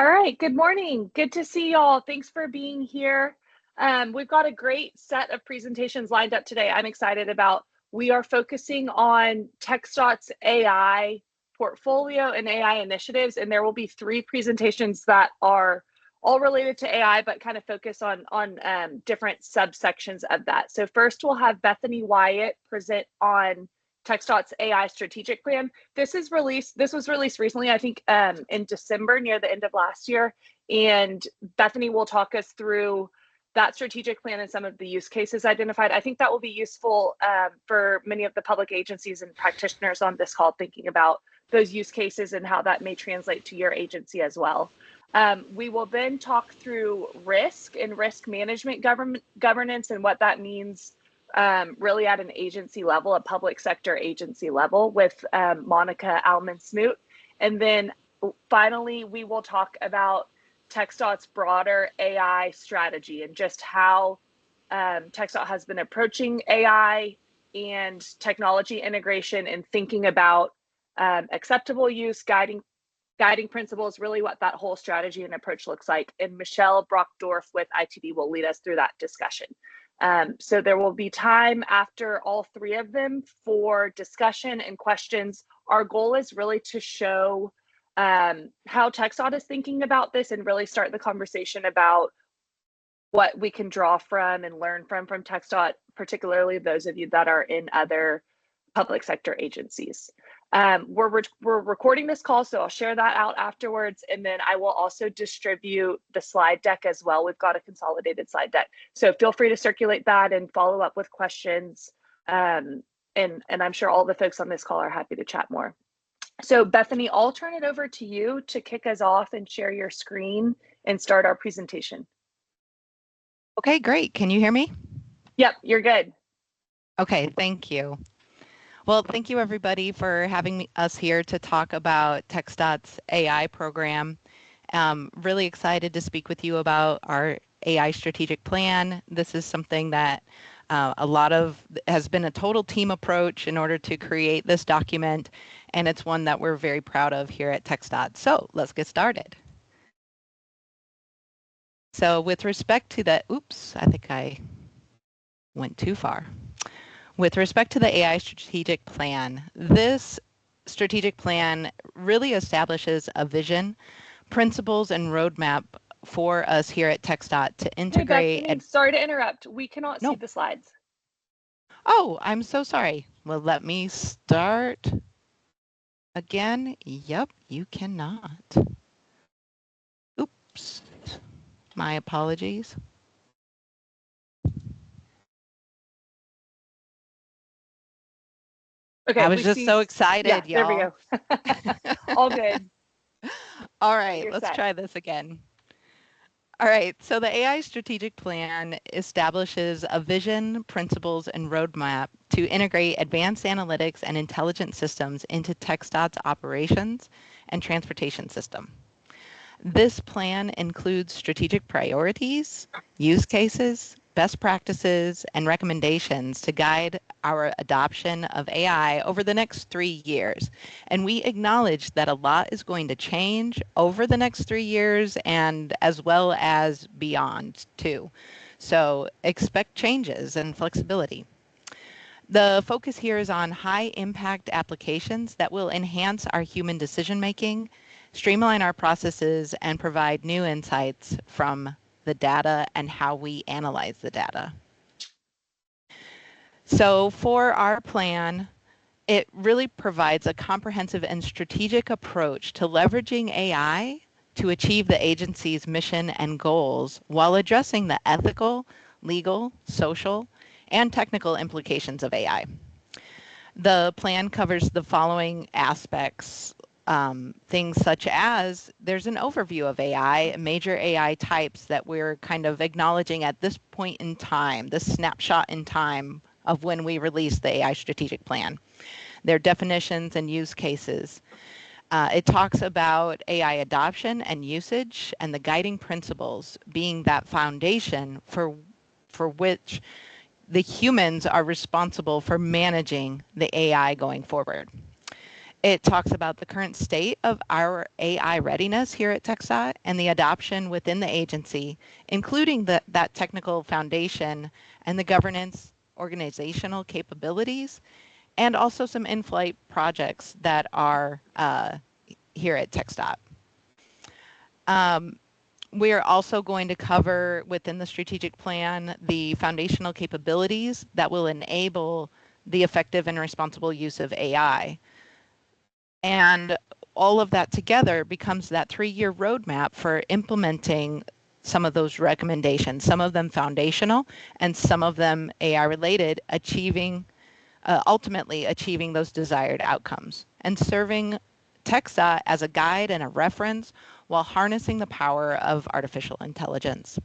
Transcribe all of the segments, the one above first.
All right, good morning. Good to see y'all. Thanks for being here. We've got a great set of presentations lined up today. I'm excited about. We are focusing on TxDOT's AI portfolio and AI initiatives, and there will be 3 presentations that are all related to AI, but kind of focus on different subsections of that. So first, we'll have Bethany Wyatt present on TxDOT's AI strategic plan. This was released recently, I think in December, near the end of last year. And Bethany will talk us through that strategic plan and some of the use cases identified. I think that will be useful for many of the public agencies and practitioners on this call, thinking about those use cases and how that may translate to your agency as well. We will then talk through risk and risk management governance and what that means really at an agency level, a public sector agency level, with Monica Alman-Smoot. And then finally, we will talk about TxDOT's broader AI strategy and just how TxDOT has been approaching AI and technology integration and thinking about acceptable use, guiding principles, really what that whole strategy and approach looks like. And Michelle Brockdorf with ITD will lead us through that discussion. So there will be time after all 3 of them for discussion and questions. Our goal is really to show how TxDOT is thinking about this and really start the conversation about what we can draw from and learn from TxDOT, particularly those of you that are in other public sector agencies. We're recording this call, so I'll share that out afterwards, and then I will also distribute the slide deck as well. We've got a consolidated slide deck, so feel free to circulate that and follow up with questions. And I'm sure all the folks on this call are happy to chat more. So Bethany, I'll turn it over to you to kick us off and share your screen and start our presentation. Okay, great. Can you hear me? Yep, you're good. Okay, thank you. Well, thank you everybody for having us here to talk about TxDOT's AI program. Really excited to speak with you about our AI strategic plan. This is something that has been a total team approach in order to create this document, and it's one that we're very proud of here at TxDOT. So let's get started. So with respect to that, oops, I think I went too far. With respect to the AI strategic plan, this strategic plan really establishes a vision, principles, and roadmap for us here at TxDOT to integrate. Hey, Bethany, sorry to interrupt. We cannot see the slides. Oh, I'm so sorry. Well, let me start again. Yep, you cannot. Oops, my apologies. Okay, I was just so excited, yeah, y'all. There we go. All good. All right, let's try this again. All right, so the AI strategic plan establishes a vision, principles, and roadmap to integrate advanced analytics and intelligent systems into TxDOT's operations and transportation system. This plan includes strategic priorities, use cases, best practices, and recommendations to guide our adoption of AI over the next 3 years. And we acknowledge that a lot is going to change over the next 3 years and as well as beyond too. So expect changes and flexibility. The focus here is on high impact applications that will enhance our human decision making, streamline our processes, and provide new insights from the data and how we analyze the data. So for our plan, it really provides a comprehensive and strategic approach to leveraging AI to achieve the agency's mission and goals while addressing the ethical, legal, social, and technical implications of AI. The plan covers the following aspects. Things such as there's an overview of AI, major AI types that we're kind of acknowledging at this point in time, this snapshot in time of when we release the AI strategic plan, their definitions and use cases. It talks about AI adoption and usage and the guiding principles being that foundation for which the humans are responsible for managing the AI going forward. It talks about the current state of our AI readiness here at TxDOT and the adoption within the agency, including that technical foundation and the governance organizational capabilities, and also some in-flight projects that are here at TxDOT. We are also going to cover within the strategic plan the foundational capabilities that will enable the effective and responsible use of AI. And all of that together becomes that 3-year roadmap for implementing some of those recommendations, some of them foundational and some of them AI related, ultimately achieving those desired outcomes and serving TxDOT as a guide and a reference while harnessing the power of artificial intelligence.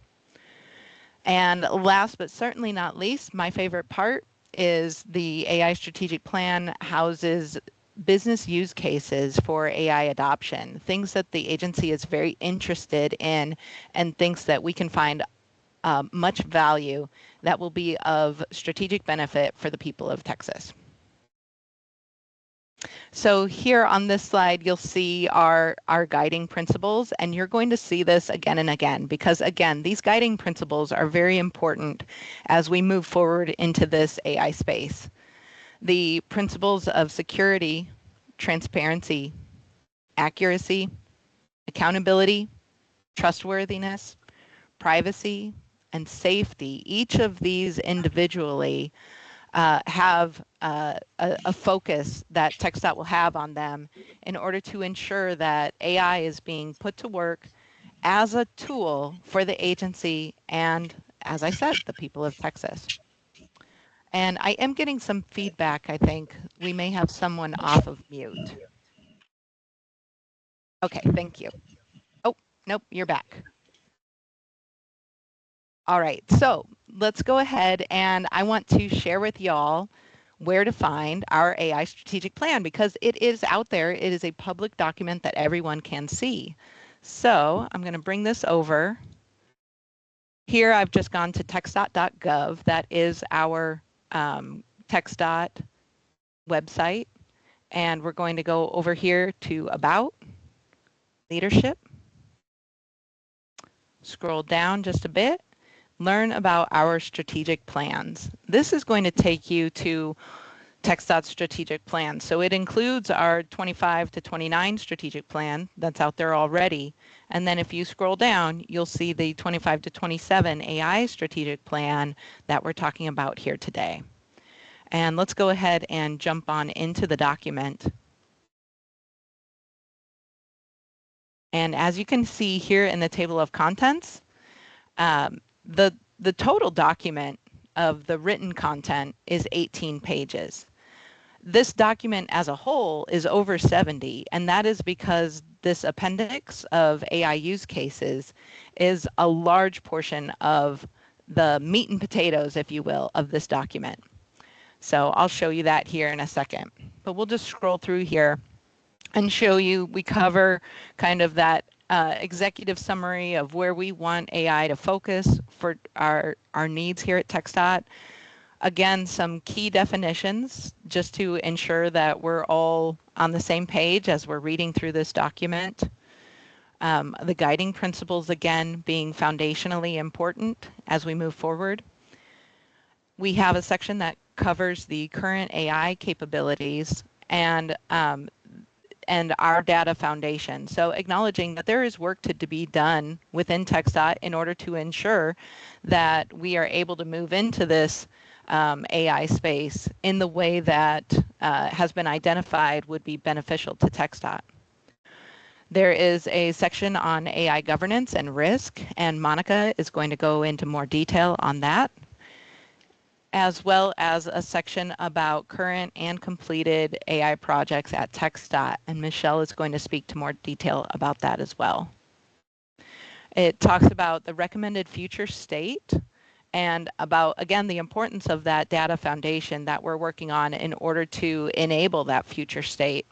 And last but certainly not least, my favorite part is the AI strategic plan houses business use cases for AI adoption, things that the agency is very interested in and thinks that we can find much value that will be of strategic benefit for the people of Texas. So here on this slide, you'll see our guiding principles, and you're going to see this again and again, because again, these guiding principles are very important as we move forward into this AI space. The principles of security, transparency, accuracy, accountability, trustworthiness, privacy, and safety, each of these individually have a focus that TxDOT will have on them in order to ensure that AI is being put to work as a tool for the agency and, as I said, the people of Texas. And I am getting some feedback, I think. We may have someone off of mute. Okay, thank you. Oh, nope, you're back. All right, so let's go ahead and I want to share with y'all where to find our AI strategic plan because it is out there. It is a public document that everyone can see. So I'm going to bring this over. Here I've just gone to TxDOT.gov. That is our TxDOT website. And we're going to go over here to About, Leadership. Scroll down just a bit. Learn about our strategic plans. This is going to take you to TxDOT's strategic plan. So it includes our 25 to 29 strategic plan that's out there already. And then if you scroll down, you'll see the 25 to 27 AI strategic plan that we're talking about here today. And let's go ahead and jump on into the document. And as you can see here in the table of contents, the total document of the written content is 18 pages. This document as a whole is over 70, and that is because this appendix of AI use cases is a large portion of the meat and potatoes, if you will, of this document. So I'll show you that here in a second. But we'll just scroll through here and show you, we cover kind of that executive summary of where we want AI to focus for our needs here at TxDOT. Again, some key definitions just to ensure that we're all on the same page as we're reading through this document. The guiding principles, again, being foundationally important as we move forward. We have a section that covers the current AI capabilities and our data foundation. So acknowledging that there is work to be done within TxDOT in order to ensure that we are able to move into this AI space in the way that has been identified would be beneficial to TxDOT. There is a section on AI governance and risk, and Monica is going to go into more detail on that, as well as a section about current and completed AI projects at TxDOT, and Michelle is going to speak to more detail about that as well. It talks about the recommended future state and about, again, the importance of that data foundation that we're working on in order to enable that future state,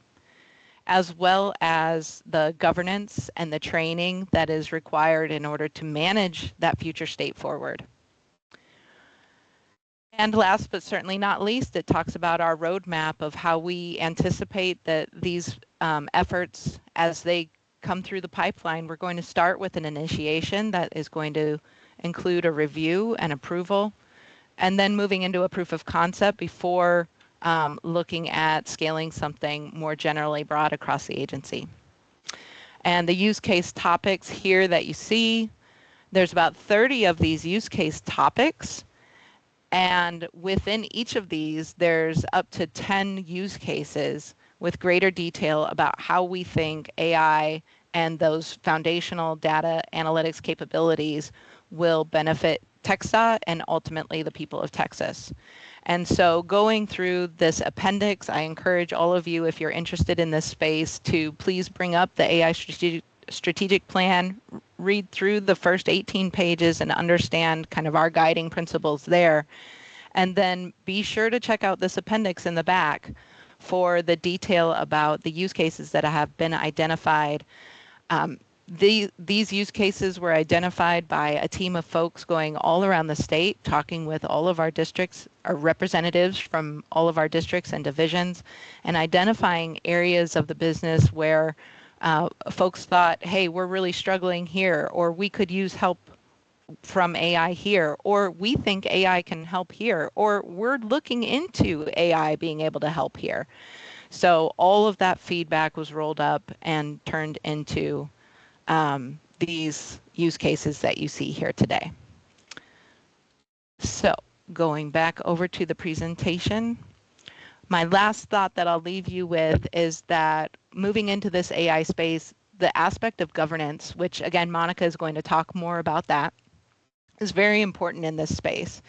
as well as the governance and the training that is required in order to manage that future state forward. And last but certainly not least, it talks about our roadmap of how we anticipate that these efforts, as they come through the pipeline, we're going to start with an initiation that is going to include a review and approval, and then moving into a proof of concept before looking at scaling something more generally broad across the agency. And the use case topics here that you see, there's about 30 of these use case topics. And within each of these, there's up to 10 use cases with greater detail about how we think AI and those foundational data analytics capabilities will benefit TxDOT and ultimately the people of Texas. And so going through this appendix, I encourage all of you, if you're interested in this space, to please bring up the AI strategic plan, read through the first 18 pages and understand kind of our guiding principles there. And then be sure to check out this appendix in the back for the detail about the use cases that have been identified. These use cases were identified by a team of folks going all around the state, talking with all of our districts, our representatives from all of our districts and divisions, and identifying areas of the business where folks thought, hey, we're really struggling here, or we could use help from AI here, or we think AI can help here, or we're looking into AI being able to help here. So all of that feedback was rolled up and turned into these use cases that you see here today. So going back over to the presentation, my last thought that I'll leave you with is that moving into this AI space, the aspect of governance, which again, Monica is going to talk more about that, is very important in this space.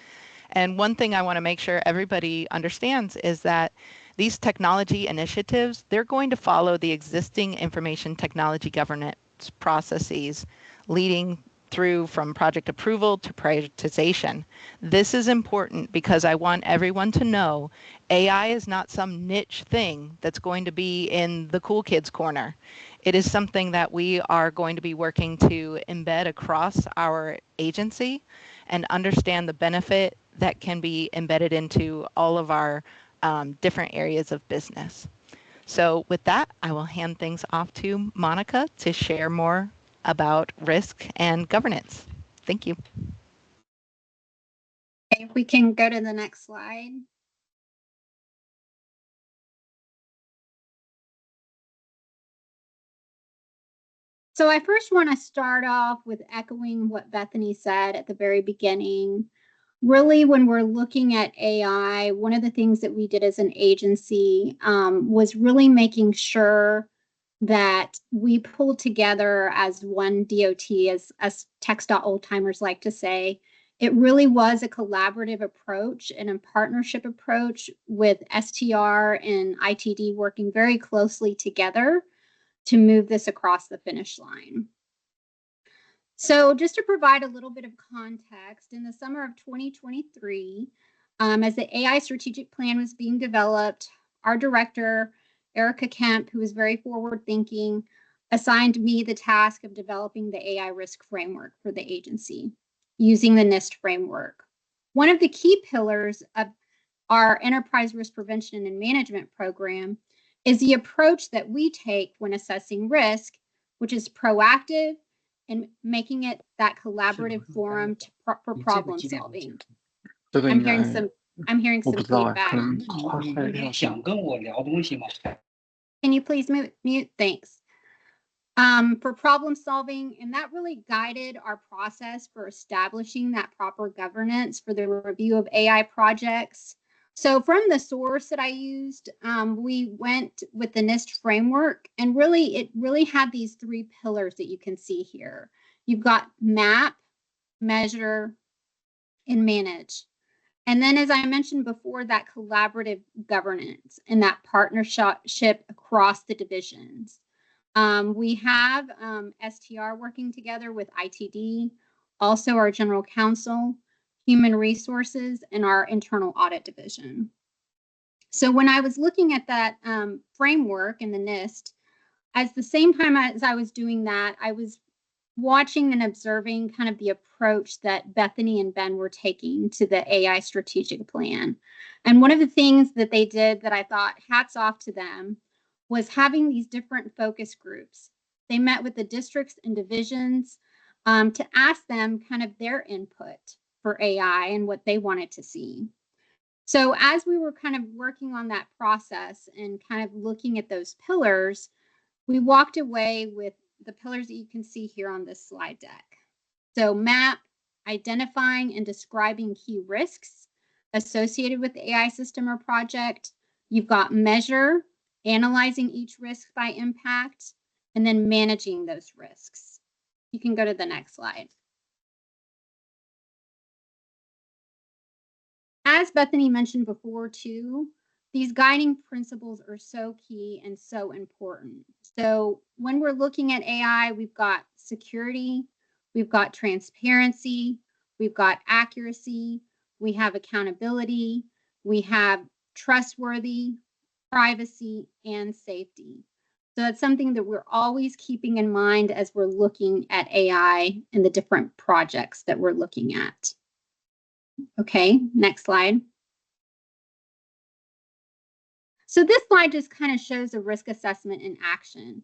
And one thing I want to make sure everybody understands is that these technology initiatives, they're going to follow the existing information technology governance processes leading through from project approval to prioritization. This is important because I want everyone to know AI is not some niche thing that's going to be in the cool kids corner. It is something that we are going to be working to embed across our agency and understand the benefit that can be embedded into all of our different areas of business. So with that, I will hand things off to Monica to share more about risk and governance. Thank you. Okay, if we can go to the next slide. So I first want to start off with echoing what Bethany said at the very beginning. Really, when we're looking at AI, one of the things that we did as an agency was really making sure that we pulled together as one DOT, as TxDOT old timers like to say. It really was a collaborative approach and a partnership approach with STR and ITD working very closely together to move this across the finish line. So just to provide a little bit of context, in the summer of 2023, as the AI strategic plan was being developed, our director, Erica Kemp, who was very forward-thinking, assigned me the task of developing the AI risk framework for the agency using the NIST framework. One of the key pillars of our enterprise risk prevention and management program is the approach that we take when assessing risk, which is proactive and making it that collaborative forum for problem solving. I'm hearing some feedback. Can you please mute? Thanks. For problem solving, and that really guided our process for establishing that proper governance for the review of AI projects. So from the source that I used, we went with the NIST framework, and it really had these three pillars that you can see here. You've got map, measure, and manage. And then, as I mentioned before, that collaborative governance and that partnership across the divisions. We have STR working together with ITD, also our general counsel, human resources, and our internal audit division. So when I was looking at that framework in the NIST, at the same time as I was doing that, I was watching and observing kind of the approach that Bethany and Ben were taking to the AI strategic plan. And one of the things that they did that I thought hats off to them was having these different focus groups. They met with the districts and divisions to ask them kind of their input for AI and what they wanted to see. So as we were kind of working on that process and kind of looking at those pillars, we walked away with the pillars that you can see here on this slide deck. So map, identifying and describing key risks associated with the AI system or project. You've got measure, analyzing each risk by impact, and then managing those risks. You can go to the next slide. As Bethany mentioned before too, these guiding principles are so key and so important. So when we're looking at AI, we've got security, we've got transparency, we've got accuracy, we have accountability, we have trustworthy, privacy, and safety. So that's something that we're always keeping in mind as we're looking at AI and the different projects that we're looking at. Okay, next slide. So this slide just kind of shows a risk assessment in action.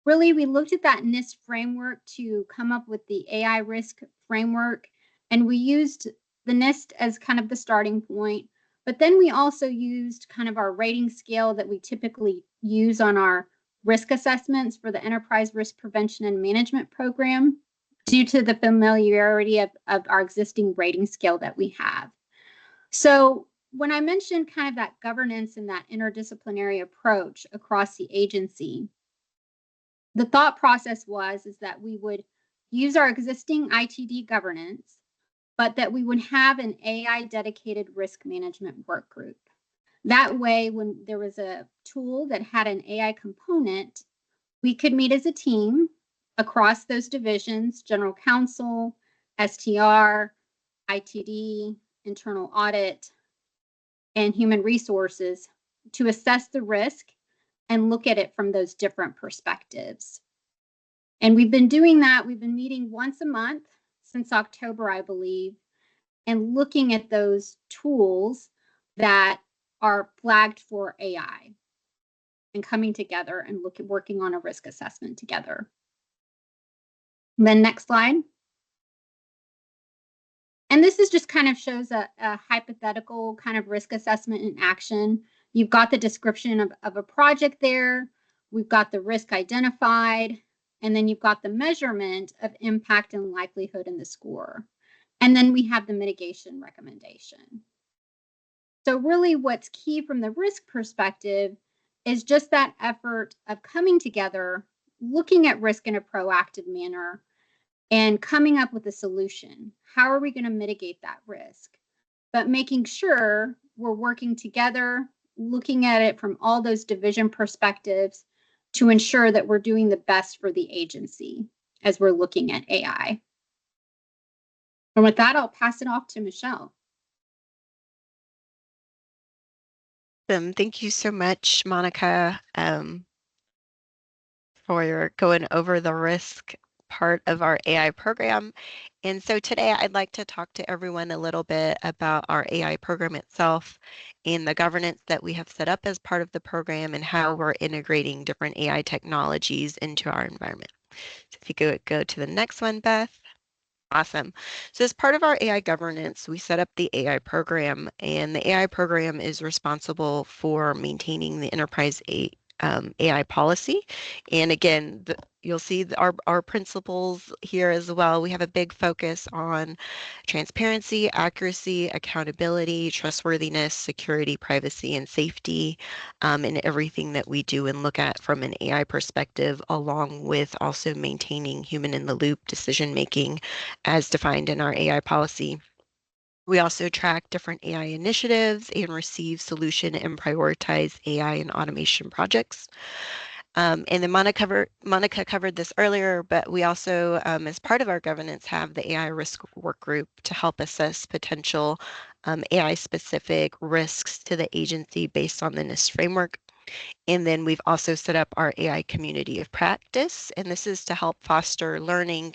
Really, we looked at that NIST framework to come up with the AI risk framework, and we used the NIST as kind of the starting point, but then we also used kind of our rating scale that we typically use on our risk assessments for the Enterprise Risk Prevention and Management Program due to the familiarity of our existing rating scale that we have. So when I mentioned kind of that governance and that interdisciplinary approach across the agency, the thought process is that we would use our existing ITD governance, but that we would have an AI dedicated risk management work group. That way, when there was a tool that had an AI component, we could meet as a team across those divisions, general counsel, STR, ITD, internal audit, and human resources to assess the risk and look at it from those different perspectives. And we've been doing that. We've been meeting once a month since October, I believe, and looking at those tools that are flagged for AI and coming together and working on a risk assessment together. And then next slide. And this is just kind of shows a hypothetical kind of risk assessment in action. You've got the description of a project there. We've got the risk identified, and then you've got the measurement of impact and likelihood in the score. And then we have the mitigation recommendation. So really what's key from the risk perspective is just that effort of coming together, looking at risk in a proactive manner, and coming up with a solution. How are we going to mitigate that risk? But making sure we're working together, looking at it from all those division perspectives to ensure that we're doing the best for the agency as we're looking at AI. And with that, I'll pass it off to Michelle. Thank you so much, Monica, for going over the risk part of our AI program. And so today I'd like to talk to everyone a little bit about our AI program itself and the governance that we have set up as part of the program and how we're integrating different AI technologies into our environment. So if you go to the next one, Beth. Awesome. So as part of our AI governance, we set up the AI program, and the AI program is responsible for maintaining the enterprise AI policy. And again, you'll see our principles here as well. We have a big focus on transparency, accuracy, accountability, trustworthiness, security, privacy, and safety in everything that we do and look at from an AI perspective, along with also maintaining human in the loop decision making as defined in our AI policy. We also track different AI initiatives and receive solution and prioritize AI and automation projects. And then Monica covered this earlier, but we also, as part of our governance, have the AI risk work group to help assess potential AI-specific risks to the agency based on the NIST framework. And then we've also set up our AI community of practice, and this is to help foster learning,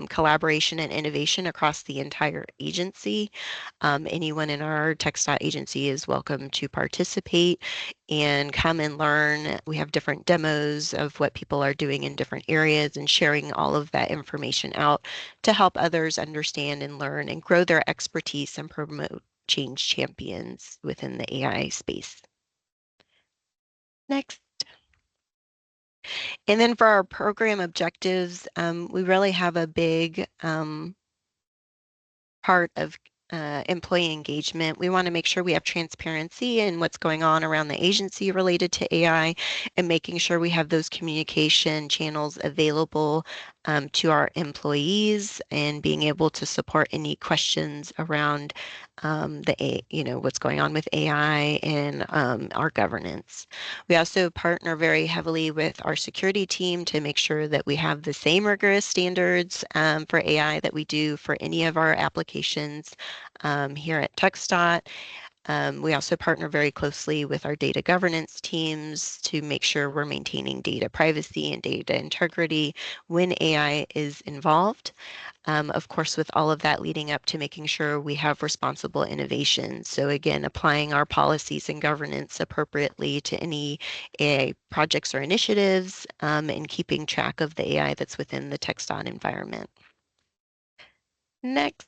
collaboration and innovation across the entire agency. Anyone in our TxDOT agency is welcome to participate and come and learn. We have different demos of what people are doing in different areas and sharing all of that information out to help others understand and learn and grow their expertise and promote change champions within the AI space. Next. And then for our program objectives, we really have a big part of employee engagement. We want to make sure we have transparency in what's going on around the agency related to AI and making sure we have those communication channels available to our employees and being able to support any questions around what's going on with AI and our governance. We also partner very heavily with our security team to make sure that we have the same rigorous standards for AI that we do for any of our applications here at TxDOT. We also partner very closely with our data governance teams to make sure we're maintaining data privacy and data integrity when AI is involved. Of course, with all of that leading up to making sure we have responsible innovation. So again, applying our policies and governance appropriately to any AI projects or initiatives and keeping track of the AI that's within the TxDOT environment. Next.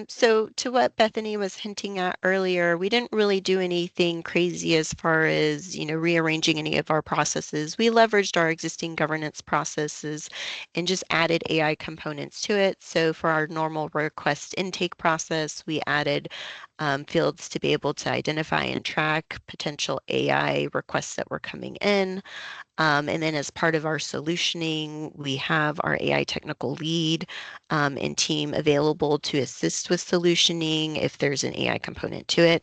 So to what Bethany was hinting at earlier, we didn't really do anything crazy as far as, rearranging any of our processes. We leveraged our existing governance processes and just added AI components to it. So for our normal request intake process, we added fields to be able to identify and track potential AI requests that were coming in. And then as part of our solutioning, we have our AI technical lead and team available to assist with solutioning if there's an AI component to it.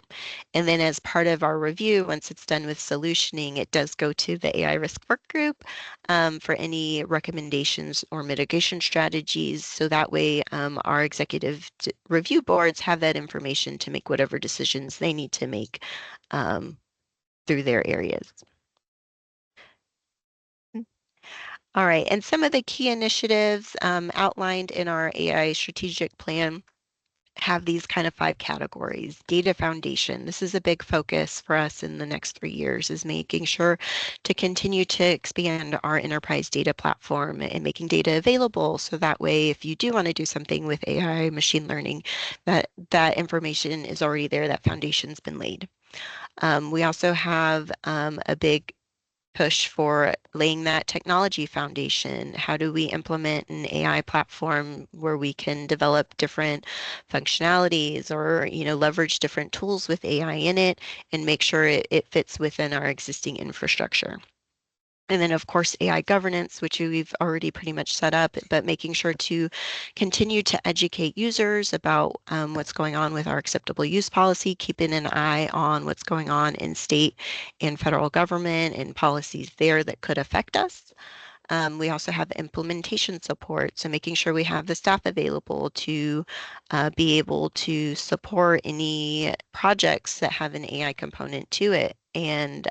And then as part of our review, once it's done with solutioning, it does go to the AI risk work group for any recommendations or mitigation strategies. So that way our executive review boards have that information to make whatever decisions they need to make through their areas. All right, and some of the key initiatives outlined in our AI strategic plan have these kind of 5 categories. Data foundation. This is a big focus for us in the next 3 years, is making sure to continue to expand our enterprise data platform and making data available. So that way, if you do want to do something with AI, machine learning, that information is already there, that foundation's been laid. We also have a big push for laying that technology foundation. How do we implement an AI platform where we can develop different functionalities or, leverage different tools with AI in it and make sure it fits within our existing infrastructure? And then, of course, AI governance, which we've already pretty much set up, but making sure to continue to educate users about what's going on with our acceptable use policy, keeping an eye on what's going on in state and federal government and policies there that could affect us. We also have implementation support, so making sure we have the staff available to be able to support any projects that have an AI component to it, and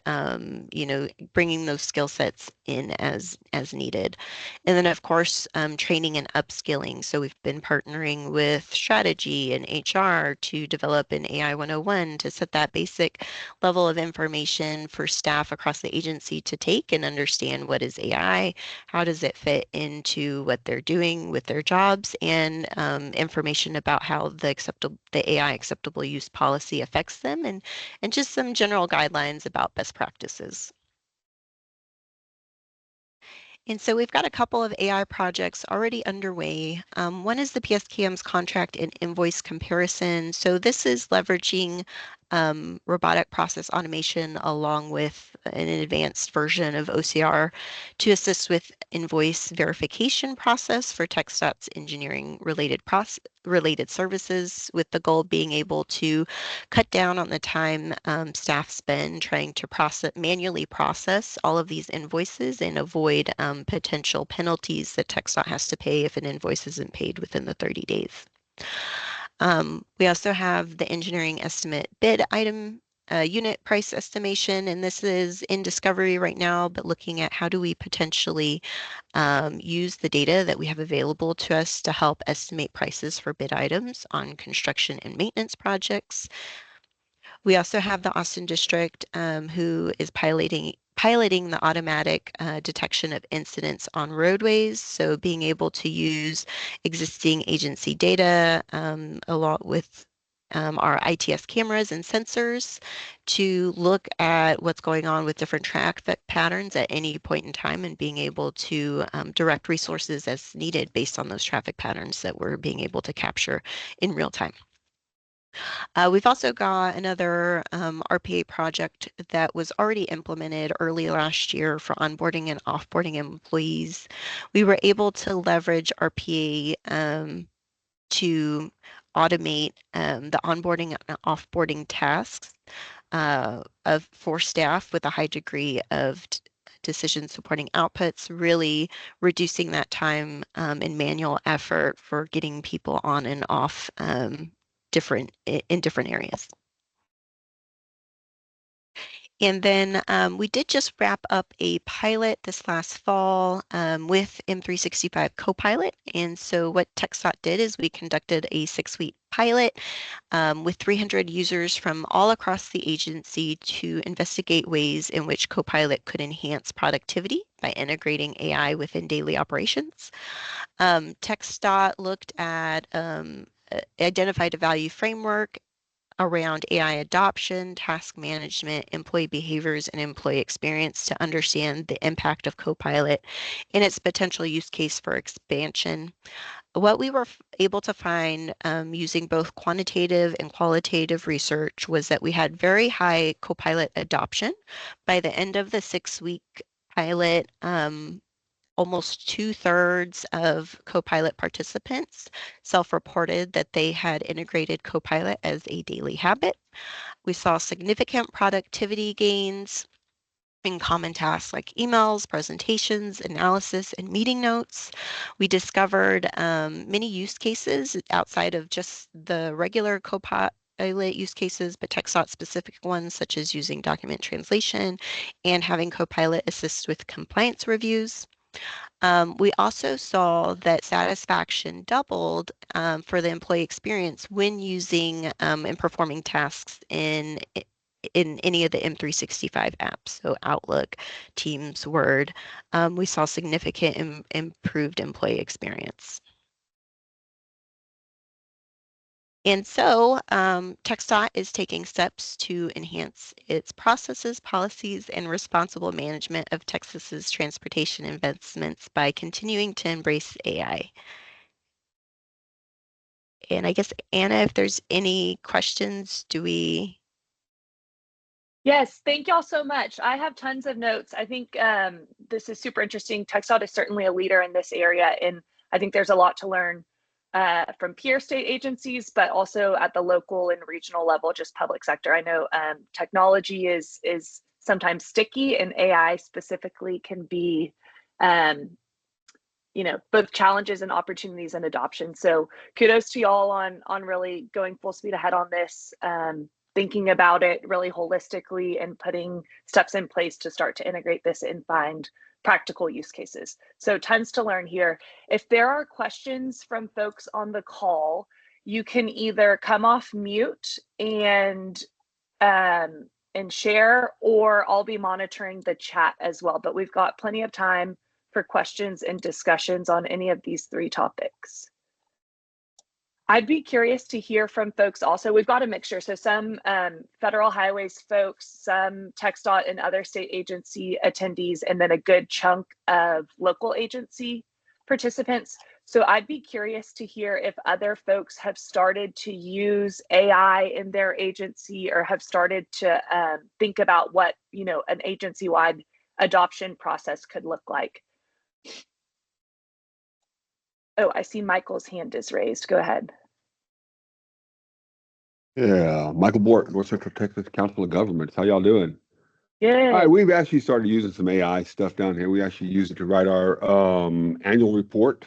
bringing those skill sets in as needed. And then, of course, training and upskilling. So we've been partnering with strategy and HR to develop an AI 101 to set that basic level of information for staff across the agency to take and understand what is AI, how does it fit into what they're doing with their jobs, and information about how the AI acceptable use policy affects them, and just some general guidelines about best practices. And so we've got a couple of AI projects already underway. One is the PSKM's contract and invoice comparison. So this is leveraging robotic process automation along with an advanced version of OCR to assist with invoice verification process for TxDOT's engineering related services, with the goal being able to cut down on the time staff spend trying to manually process all of these invoices and avoid potential penalties that TxDOT has to pay if an invoice isn't paid within the 30 days. We also have the engineering estimate bid item unit price estimation, and this is in discovery right now, but looking at how do we potentially use the data that we have available to us to help estimate prices for bid items on construction and maintenance projects. We also have the Austin District who is piloting the automatic detection of incidents on roadways. So being able to use existing agency data along with our ITS cameras and sensors to look at what's going on with different traffic patterns at any point in time and being able to direct resources as needed based on those traffic patterns that we're being able to capture in real time. We've also got another RPA project that was already implemented early last year for onboarding and offboarding employees. We were able to leverage RPA to automate the onboarding and offboarding tasks for staff with a high degree of decision supporting outputs, really reducing that time and manual effort for getting people on and off in different areas. And then we did just wrap up a pilot this last fall with M365 Copilot. And so what TxDOT did is we conducted a 6-week pilot with 300 users from all across the agency to investigate ways in which Copilot could enhance productivity by integrating AI within daily operations. TxDOT looked at identified a value framework around AI adoption, task management, employee behaviors, and employee experience to understand the impact of Copilot and its potential use case for expansion. What we were able to find using both quantitative and qualitative research was that we had very high Copilot adoption. By the end of the 6-week pilot, almost 2/3 of Copilot participants self-reported that they had integrated Copilot as a daily habit. We saw significant productivity gains in common tasks like emails, presentations, analysis, and meeting notes. We discovered many use cases outside of just the regular Copilot use cases, but TxDOT specific ones, such as using document translation and having Copilot assist with compliance reviews. We also saw that satisfaction doubled for the employee experience when using and performing tasks in any of the M365 apps, so Outlook, Teams, Word. We saw significant improved employee experience. And so TxDOT is taking steps to enhance its processes, policies, and responsible management of Texas's transportation investments by continuing to embrace AI. And I guess, Anna, if there's any questions, do we? Yes, thank y'all so much. I have tons of notes. I think this is super interesting. TxDOT is certainly a leader in this area, and I think there's a lot to learn from peer state agencies, but also at the local and regional level, just public sector. I know technology is sometimes sticky, and AI specifically can be, you know, both challenges and opportunities and adoption. So kudos to y'all on really going full speed ahead on this, thinking about it really holistically and putting steps in place to start to integrate this and find practical use cases. So tons to learn here. If there are questions from folks on the call, you can either come off mute and share, or I'll be monitoring the chat as well. But we've got plenty of time for questions and discussions on any of these 3 topics. I'd be curious to hear from folks also. We've got a mixture. So some federal highways folks, some TxDOT and other state agency attendees, and then a good chunk of local agency participants. So I'd be curious to hear if other folks have started to use AI in their agency or have started to think about what, you know, an agency-wide adoption process could look like. Oh, I see Michael's hand is raised. Go ahead. Yeah, Michael Bort, North Central Texas Council of Governments. How y'all doing? Yeah. All right, we've actually started using some AI stuff down here. We actually use it to write our annual report.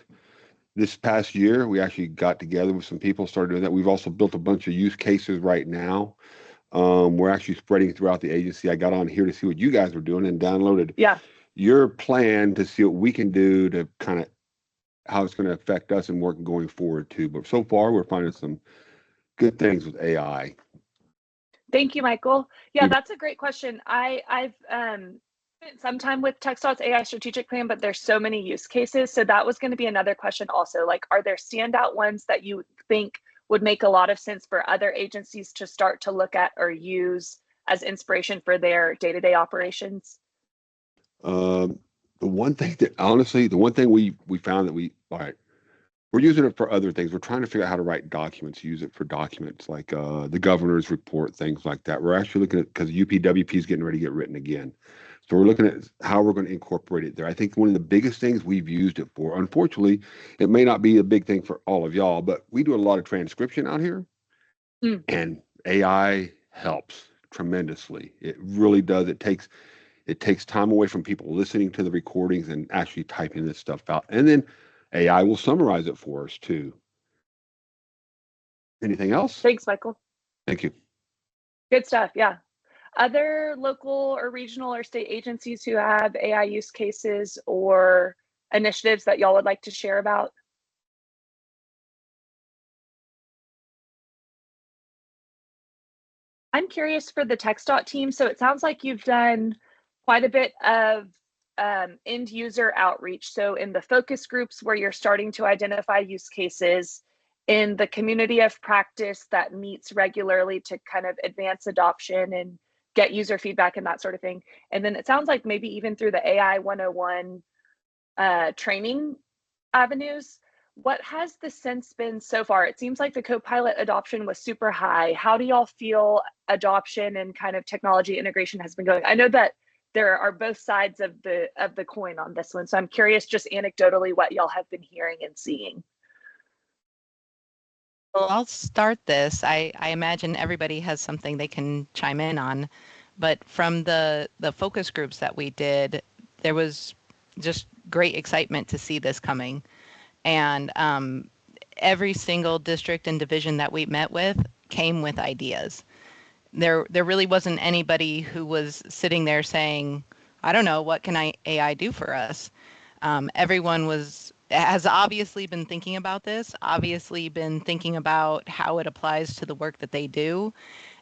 This past year, we actually got together with some people, started doing that. We've also built a bunch of use cases right now We're actually spreading throughout the agency. I got on here to see what you guys were doing and downloaded your plan to see what we can do to kind of how it's going to affect us and work going forward too. But so far, we're finding some good things with AI. Thank you, Michael. Yeah, that's a great question. I've spent some time with TxDOT's AI strategic plan, but there's so many use cases. So that was going to be another question also. Like, are there standout ones that you think would make a lot of sense for other agencies to start to look at or use as inspiration for their day-to-day operations? The one thing that honestly, the one thing we found that we're using it for other things. We're trying to figure out how to write documents, use it for documents like the governor's report, things like that. We're actually looking at, because UPWP is getting ready to get written again. So we're looking at how we're going to incorporate it there. I think one of the biggest things we've used it for, unfortunately, it may not be a big thing for all of y'all, but we do a lot of transcription out here. And AI helps tremendously. It really does. It takes time away from people listening to the recordings and actually typing this stuff out. And then AI will summarize it for us too. Anything else? Thanks, Michael. Thank you. Good stuff. Yeah. Other local or regional or state agencies who have AI use cases or initiatives that y'all would like to share about? I'm curious for the TxDOT team. So it sounds like you've done quite a bit of end user outreach. So in the focus groups where you're starting to identify use cases, in the community of practice that meets regularly to kind of advance adoption and get user feedback and that sort of thing. And then it sounds like maybe even through the AI 101 training avenues. What has the sense been so far? It seems like the Copilot adoption was super high. How do y'all feel adoption and kind of technology integration has been going? I know that there are both sides of the coin on this one. So I'm curious just anecdotally what y'all have been hearing and seeing. Well, I'll start this. I imagine everybody has something they can chime in on. But from the focus groups that we did, there was just great excitement to see this coming. And every single district and division that we met with came with ideas. There really wasn't anybody who was sitting there saying, I don't know, what can AI do for us? Everyone has obviously been thinking about this, obviously been thinking about how it applies to the work that they do.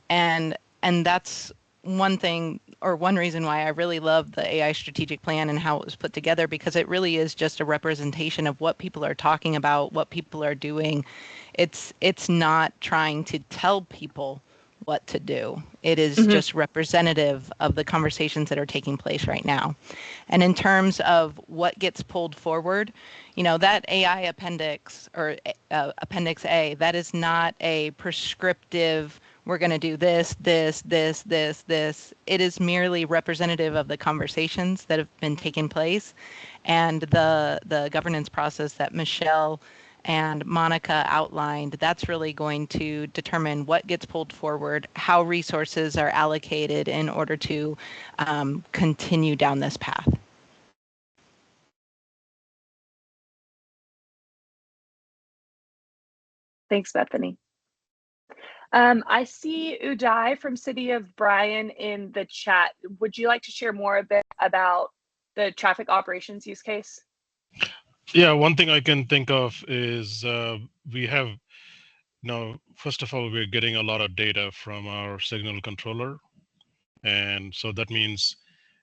And that's one thing or one reason why I really love the AI strategic plan and how it was put together, because it really is just a representation of what people are talking about, what people are doing. It's not trying to tell people what to do. It is just representative of the conversations that are taking place right now. And in terms of what gets pulled forward, that AI appendix or Appendix A, that is not a prescriptive, we're going to do this. It is merely representative of the conversations that have been taking place and the governance process that Michelle and Monica outlined. That's really going to determine what gets pulled forward, how resources are allocated in order to continue down this path. Thanks, Bethany. I see Uday from City of Bryan in the chat. Would you like to share more a bit about the traffic operations use case? Yeah, one thing I can think of is we have first of all, we're getting a lot of data from our signal controller. And so that means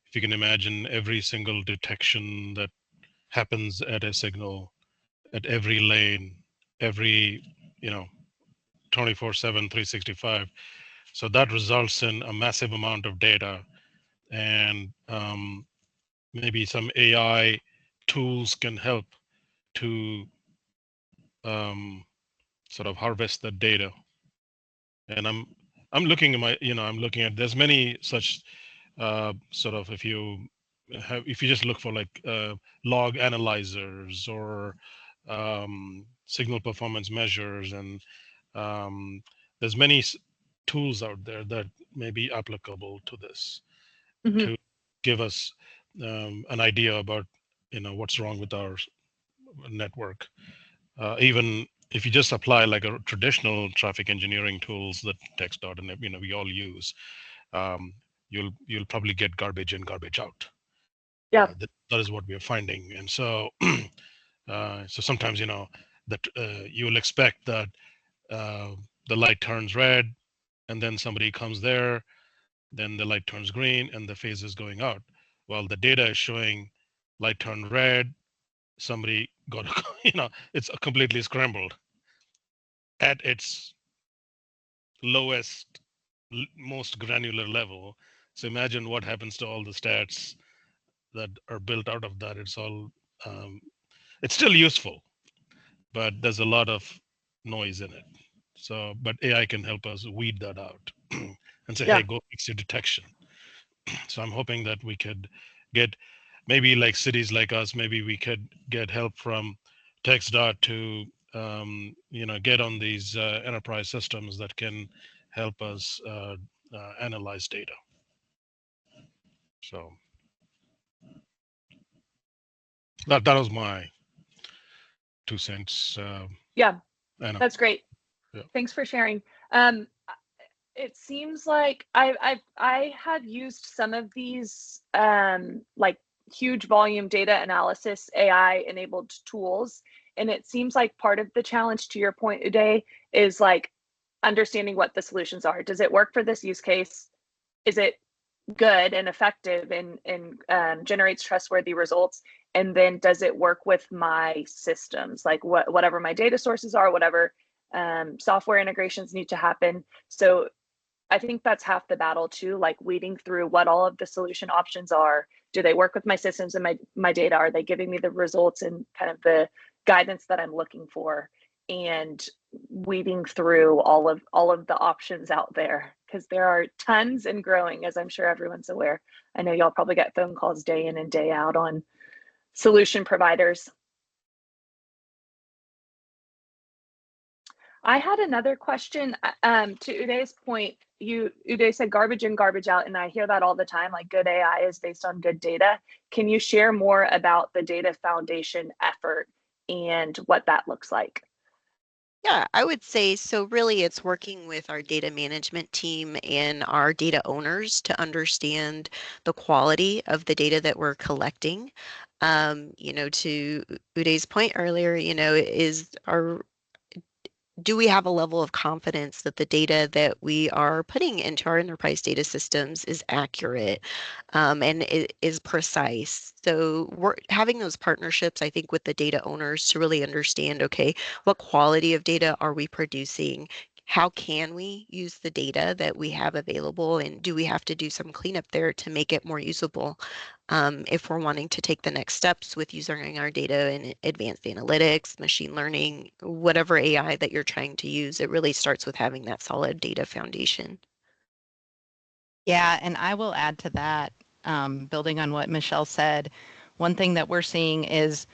if you can imagine every single detection that happens at a signal, at every lane, every, 24/7, 365. So that results in a massive amount of data, and maybe some AI tools can help to sort of harvest the data. And I'm looking at there's many such sort of, if you just look for like log analyzers or signal performance measures, and there's many tools out there that may be applicable to this to give us an idea about what's wrong with our network. Even if you just apply like a traditional traffic engineering tools that TxDOT and we all use, you'll probably get garbage in, garbage out. Yeah. That is what we are finding. And so so sometimes that you will expect that the light turns red, and then somebody comes there, then the light turns green, and the phase is going out. Well, the data is showing light turned red, somebody got it's completely scrambled at its lowest, most granular level. So imagine what happens to all the stats that are built out of that. It's still useful, but there's a lot of noise in it. So, but AI can help us weed that out and say, hey, go fix your detection. So I'm hoping that we could get, maybe like cities like us, maybe we could get help from TxDOT to get on these enterprise systems that can help us analyze data. So that was my 2 cents. Yeah, that's great. Yeah. Thanks for sharing. It seems like I have used some of these like huge volume data analysis AI enabled tools, and it seems like part of the challenge, to your point, Uday, is like understanding what the solutions are. Does it work for this use case? Is it good and effective and generates trustworthy results? And then does it work with my systems, like whatever my data sources are, whatever software integrations need to happen? So I think that's half the battle too, like weeding through what all of the solution options are. Do they work with my systems and my data? Are they giving me the results and kind of the guidance that I'm looking for? And weeding through all of the options out there, because there are tons and growing, as I'm sure everyone's aware. I know y'all probably get phone calls day in and day out on solution providers. I had another question to Uday's point. Uday said garbage in, garbage out, and I hear that all the time, like good AI is based on good data. Can you share more about the data foundation effort and what that looks like? Yeah, I would say so. Really, it's working with our data management team and our data owners to understand the quality of the data that we're collecting. To Uday's point earlier, do we have a level of confidence that the data that we are putting into our enterprise data systems is accurate and it is precise? So we're having those partnerships, I think, with the data owners to really understand, okay, what quality of data are we producing? How can we use the data that we have available, and do we have to do some cleanup there to make it more usable? If we're wanting to take the next steps with using our data in advanced analytics, machine learning, whatever AI that you're trying to use, it really starts with having that solid data foundation. Yeah, and I will add to that, building on what Michelle said, one thing that we're seeing is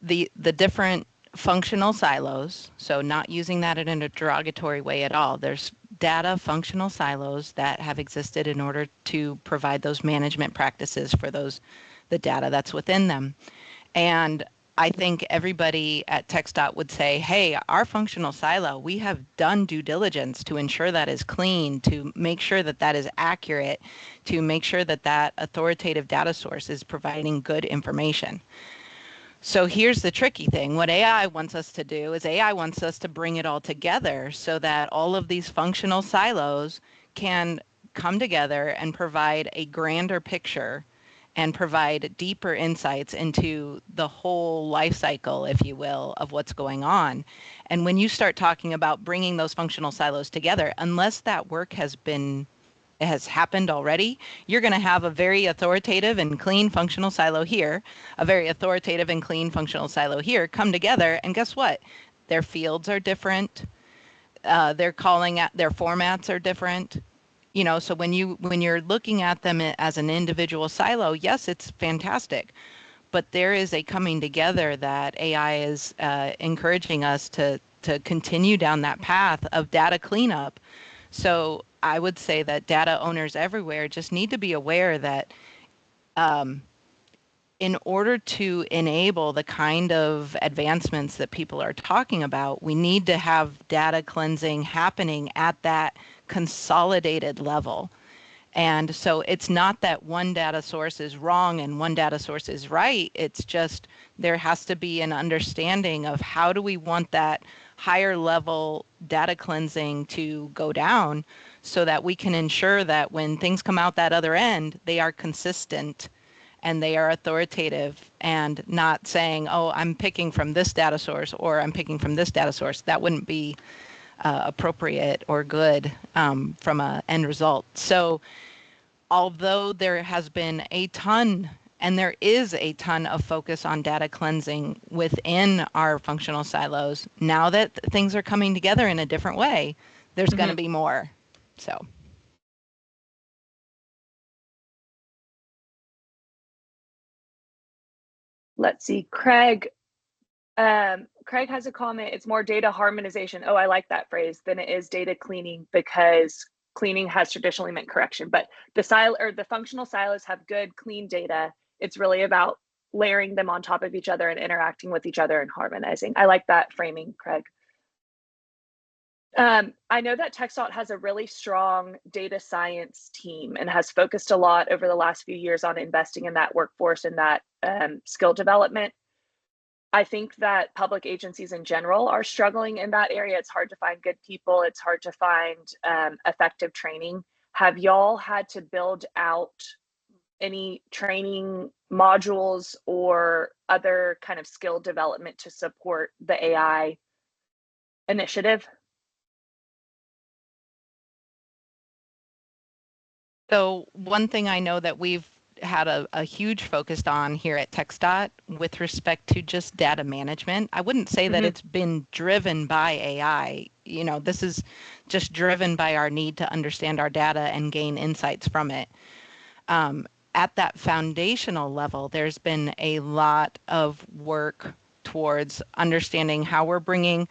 the different functional silos. So not using that in a derogatory way at all. There's data functional silos that have existed in order to provide those management practices for the data that's within them. And I think everybody at TxDOT would say, hey, our functional silo, we have done due diligence to ensure that is clean, to make sure that that is accurate, to make sure that that authoritative data source is providing good information. So here's the tricky thing. What AI wants us to do is AI wants us to bring it all together so that all of these functional silos can come together and provide a grander picture and provide deeper insights into the whole life cycle, if you will, of what's going on. And when you start talking about bringing those functional silos together, unless that work has happened already, you're going to have a very authoritative and clean functional silo here, a very authoritative and clean functional silo here come together, and guess what? Their fields are different. Their formats are different. So when you're looking at them as an individual silo, yes, it's fantastic, but there is a coming together that AI is encouraging us to continue down that path of data cleanup. So I would say that data owners everywhere just need to be aware that in order to enable the kind of advancements that people are talking about, we need to have data cleansing happening at that consolidated level. And so it's not that one data source is wrong and one data source is right. It's just there has to be an understanding of how do we want that higher level data cleansing to go down so that we can ensure that when things come out that other end, they are consistent and they are authoritative and not saying, oh, I'm picking from this data source or I'm picking from this data source. That wouldn't be appropriate or good from an end result. So although there has been a ton and there is a ton of focus on data cleansing within our functional silos, now that things are coming together in a different way, there's going to be more. So. Let's see, Craig. Craig has a comment. It's more data harmonization. Oh, I like that phrase. Than it is data cleaning, because cleaning has traditionally meant correction. But the functional silos have good, clean data. It's really about layering them on top of each other and interacting with each other and harmonizing. I like that framing, Craig. I know that TxDOT has a really strong data science team and has focused a lot over the last few years on investing in that workforce and that skill development. I think that public agencies in general are struggling in that area. It's hard to find good people. It's hard to find effective training. Have y'all had to build out any training modules or other kind of skill development to support the AI initiative? So one thing I know that we've had a huge focus on here at TxDOT with respect to just data management. I wouldn't say that it's been driven by AI. You know, this is just driven by our need to understand our data and gain insights from it. At that foundational level, there's been a lot of work towards understanding how we're bringing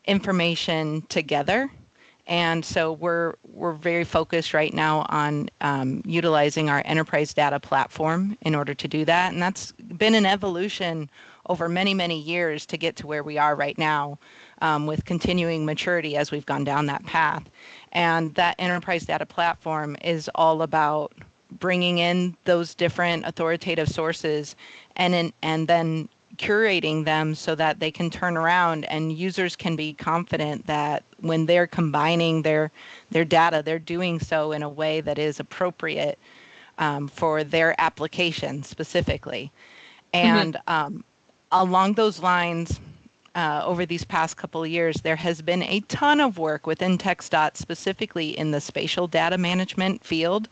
information together. And so we're very focused right now on utilizing our enterprise data platform in order to do that. And that's been an evolution over many, many years to get to where we are right now, with continuing maturity as we've gone down that path. And that enterprise data platform is all about bringing in those different authoritative sources and then curating them so that they can turn around and users can be confident that when they're combining their data, they're doing so in a way that is appropriate for their application specifically. And along those lines, over these past couple of years, there has been a ton of work within TxDOT, specifically in the spatial data management field,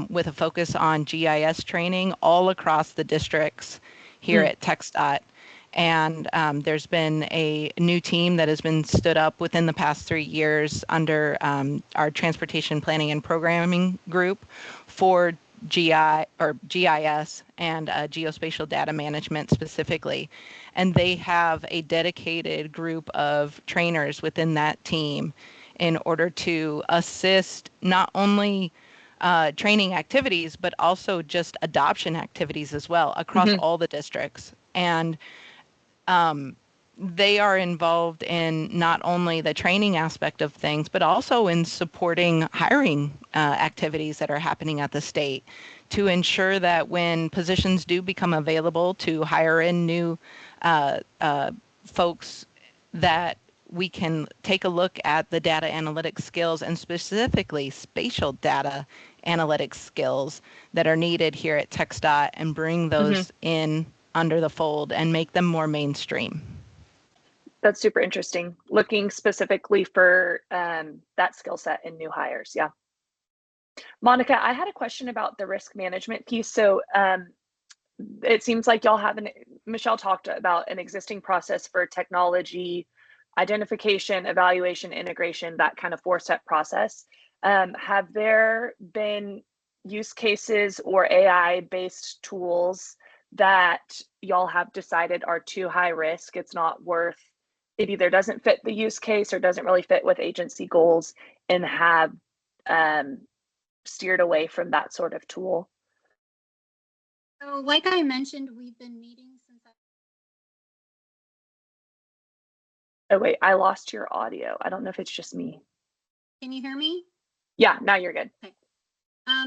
with a focus on GIS training all across the districts here at TxDOT. And there's been a new team that has been stood up within the past 3 years under our Transportation Planning and Programming group for GIS and geospatial data management specifically. And they have a dedicated group of trainers within that team in order to assist not only training activities, but also just adoption activities as well across all the districts. And they are involved in not only the training aspect of things, but also in supporting hiring activities that are happening at the state to ensure that when positions do become available to hire in new folks, that we can take a look at the data analytics skills and specifically spatial data analytics skills that are needed here at TxDOT and bring those in under the fold and make them more mainstream. That's super interesting. Looking specifically for that skill set in new hires. Yeah. Monica, I had a question about the risk management piece. So it seems like y'all have Michelle talked about an existing process for technology identification, evaluation, integration, that kind of 4-step process. Have there been use cases or AI-based tools that y'all have decided are too high risk? It's not worth, it either doesn't fit the use case or doesn't really fit with agency goals, and have steered away from that sort of tool? So like I mentioned, we've been meeting since Oh, wait, I lost your audio. I don't know if it's just me. Can you hear me? Yeah, now you're good. Okay.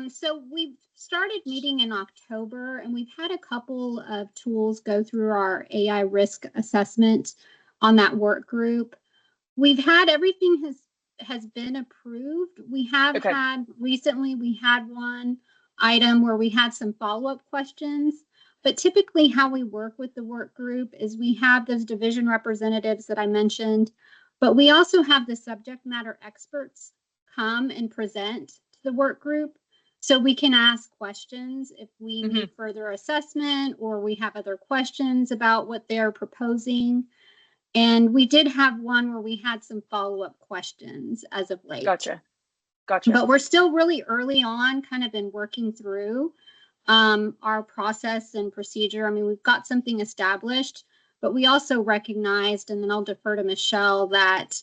So we've started meeting in October, and we've had a couple of tools go through our AI risk assessment on that work group. We've had everything has been approved. We have had recently, we had one item where we had some follow-up questions, but typically how we work with the work group is we have those division representatives that I mentioned, but we also have the subject matter experts come and present to the work group. So we can ask questions if we need further assessment or we have other questions about what they're proposing. And we did have one where we had some follow-up questions as of late. Gotcha. But we're still really early on, kind of in working through our process and procedure. I mean, we've got something established, but we also recognized, and then I'll defer to Michelle, that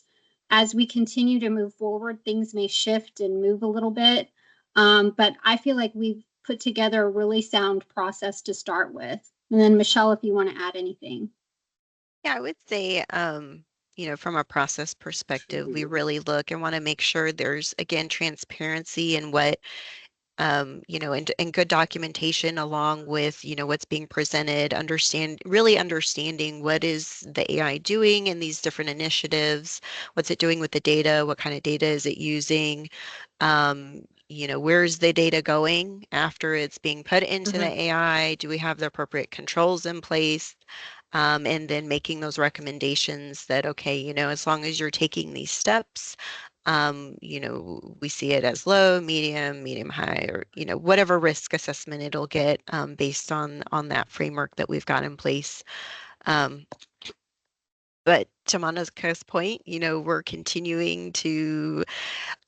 as we continue to move forward, things may shift and move a little bit. But I feel like we've put together a really sound process to start with. And then Michelle, if you want to add anything. Yeah, I would say, from a process perspective, we really look and want to make sure there's, again, transparency in what, and good documentation along with, what's being presented, really understanding what is the AI doing in these different initiatives, what's it doing with the data, what kind of data is it using, where's the data going after it's being put into the AI? Do we have the appropriate controls in place? And then making those recommendations that, okay, as long as you're taking these steps, we see it as low, medium high, or, whatever risk assessment it'll get based on that framework that we've got in place. But to Monica's point, we're continuing to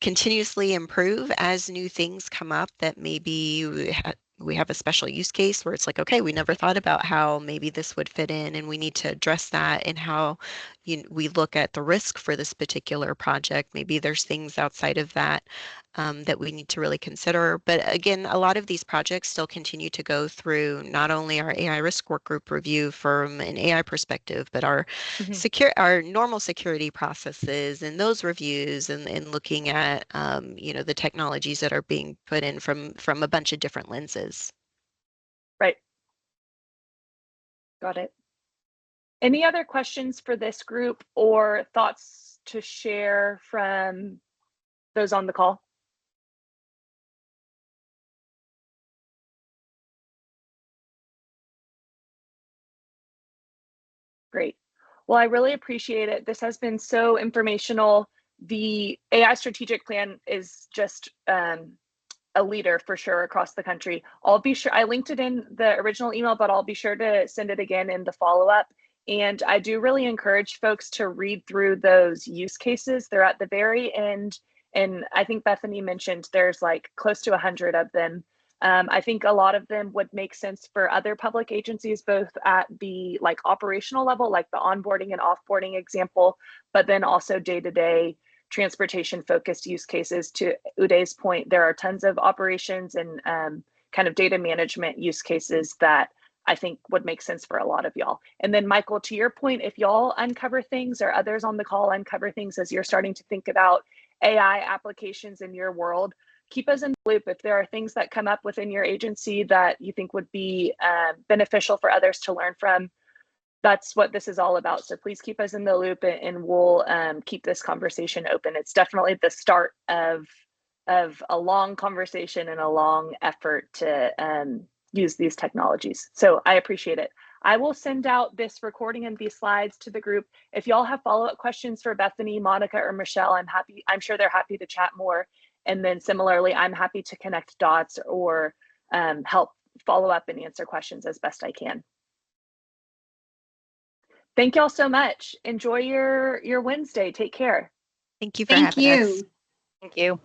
continuously improve as new things come up that maybe we have a special use case where it's like, okay, we never thought about how maybe this would fit in, and we need to address that and how we look at the risk for this particular project. Maybe there's things outside of that that we need to really consider. But again, a lot of these projects still continue to go through not only our AI risk work group review from an AI perspective, but our our normal security processes and those reviews, and looking at the technologies that are being put in from a bunch of different lenses. Right. Got it. Any other questions for this group or thoughts to share from those on the call? Great. Well, I really appreciate it. This has been so informational. The AI strategic plan is just a leader for sure across the country. I'll be sure, I linked it in the original email, but I'll be sure to send it again in the follow-up. And I do really encourage folks to read through those use cases. They're at the very end. And I think Bethany mentioned there's like close to 100 of them. I think a lot of them would make sense for other public agencies, both at the like operational level, like the onboarding and offboarding example, but then also day-to-day transportation focused use cases. To Uday's point, there are tons of operations and kind of data management use cases that I think would make sense for a lot of y'all. And then Michael, to your point, if y'all uncover things or others on the call uncover things as you're starting to think about AI applications in your world, keep us in the loop. If there are things that come up within your agency that you think would be beneficial for others to learn from, that's what this is all about. So please keep us in the loop, and we'll keep this conversation open. It's definitely the start of a long conversation and a long effort to use these technologies. So I appreciate it. I will send out this recording and these slides to the group. If y'all have follow-up questions for Bethany, Monica, or Michelle, I'm sure they're happy to chat more. And then similarly, I'm happy to connect dots or help follow up and answer questions as best I can. Thank y'all so much. Enjoy your Wednesday. Take care. Thank you for having us. Thank you. Thank you.